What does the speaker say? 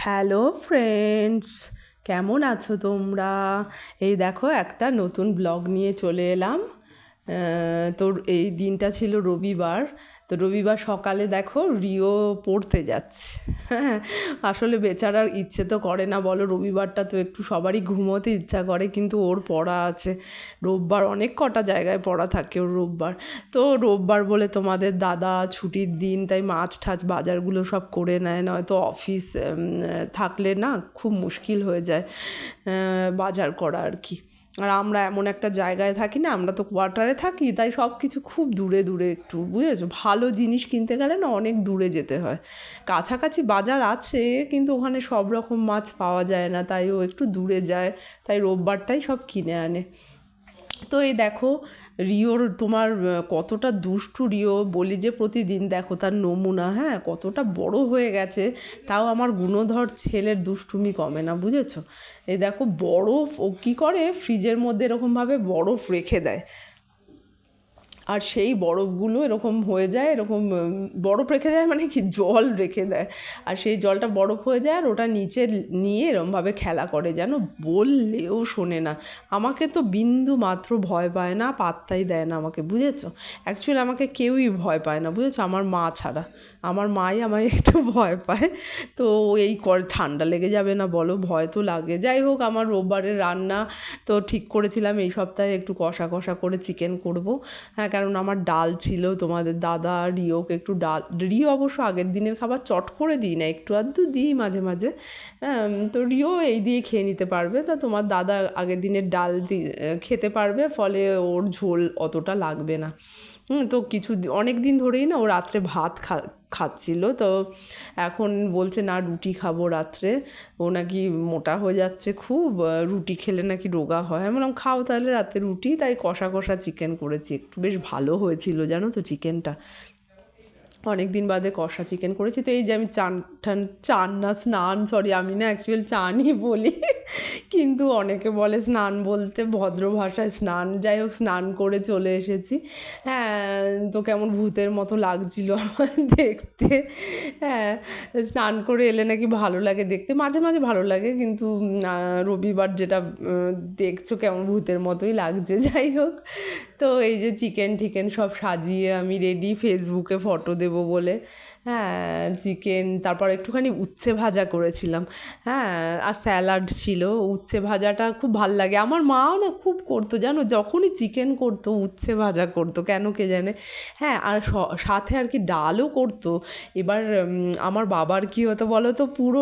Hello friends, কেমন আছো তোমরা? এই দেখো একটা নতুন ব্লগ নিয়ে চলে এলাম। তোর এই দিনটা ছিল রবিবার। তো রবিবার সকালে দেখো রিও পড়তে যাচ্ছে। হ্যাঁ, আসলে বেচারার ইচ্ছে তো করে না, বলো, রবিবারটা তো একটু সবারই ঘুমোতে ইচ্ছা করে, কিন্তু ওর পড়া আছে। রোববার অনেক কটা জায়গায় পড়া থাকে ওর রোববার। তো রোববার বলে তোমাদের দাদা ছুটির দিন, তাই মাছ ঠাছ বাজারগুলো সব করে নেয়, নয়তো অফিস থাকলে না খুব মুশকিল হয়ে যায় বাজার করা আর কি। আর আমরা এমন একটা জায়গায় থাকি না, আমরা তো কোয়ার্টারে থাকি, তাই সব কিছু খুব দূরে দূরে একটু, বুঝেছো, ভালো জিনিস কিনতে গেলে না অনেক দূরে যেতে হয়। কাছাকাছি বাজার আছে কিন্তু ওখানে সব রকম মাছ পাওয়া যায় না, তাই ও একটু দূরে যায়, তাই রোববারটাই সব কিনে আনে। তো এই দেখো রিওর তোমার কতটা দুষ্টু রিও, বলি যে প্রতিদিন দেখো তার নমুনা, হ্যাঁ, কতটা বড় হয়ে গেছে, তাও আমার গুণধর ছেলের দুষ্টুমি কমে না, বুঝেছো। এই দেখো বরফ ও কী করে, ফ্রিজের মধ্যে এরকমভাবে বরফ রেখে দেয়, আর সেই বরফগুলো এরকম হয়ে যায়, এরকম বরফ রেখে দেয় মানে কি, জল রেখে দেয়, আর সেই জলটা বরফ হয়ে যায়, আর ওটা নিচে নিয়ে এরমভাবে খেলা করে, যেন বললেও শোনে না। আমাকে তো বিন্দু মাত্র ভয় পায় না, পাত্তাই দেয় না আমাকে, বুঝেছো। অ্যাকচুয়ালি আমাকে কেউই ভয় পায় না, বুঝেছো, আমার মা ছাড়া। আমার মাই আমায় একটু ভয় পায়। তো এই ঠান্ডা লেগে যাবে না বলো, ভয় তো লাগে। যাই হোক, আমার রোববারের রান্না তো ঠিক করেছিলাম এই সপ্তাহে একটু কষা কষা করে চিকেন করব। হ্যাঁ, কারণ আমার ডাল ছিল, তোমাদের দাদা রিওকে একটু ডাল, রিও অবশ্য আগের দিনের খাবার চট করে দিই না, একটু আধটু দিই মাঝে মাঝে। হ্যাঁ, তো রিও এই দিয়ে খেয়ে নিতে পারবে, তা তোমার দাদা আগের দিনের ডাল খেতে পারবে, ফলে ওর ঝোল অতটা লাগবে না। তো অনেক দিন ধরেই না ও রাত্রে ভাত খাচ্ছিল, তো এখন বলছে না রুটি খাবো রাত্রে, ও নাকি মোটা হয়ে যাচ্ছে খুব, রুটি খেলে নাকি রোগা হয়। আমি বললাম খাও তাহলে রাতে রুটি, তাই কষা কষা চিকেন করেছি, একটু বেশ ভালো হয়েছিল জানো তো চিকেনটা। অনেক দিন বাদে কষা চিকেন করেছি। তো এই যে আমি চান না স্নান, সরি, আমি না অ্যাকচুয়ালি চানই বলি, কিন্তু অনেকে বলে স্নান বলতে ভদ্র ভাষায় স্নান। যাই হোক, স্নান করে চলে এসেছি। হ্যাঁ, তো কেমন ভূতের মতো লাগছিল আমার দেখতে। হ্যাঁ, স্নান করে এলে নাকি ভালো লাগে দেখতে, মাঝে মাঝে ভালো লাগে, কিন্তু রবিবার যেটা দেখছো কেমন ভূতের মতোই লাগছে। যাই হোক, তো এই যে চিকেন টিকেন সব সাজিয়ে আমি রেডি ফেসবুকে ফটো দেবো বলে। হ্যাঁ, চিকেন, তারপর একটুখানি উচ্ছে ভাজা করেছিলাম। হ্যাঁ, আর স্যালাড ছিল। উচ্ছে ভাজাটা খুব ভাল লাগে, আমার মাও না খুব করতো জানো, যখনই চিকেন করতো উচ্ছে ভাজা করতো, কেন কে জানে। হ্যাঁ, আর সাথে আর কি ডালও করতো। এবার আমার বাবার কি হতো বলো তো, পুরো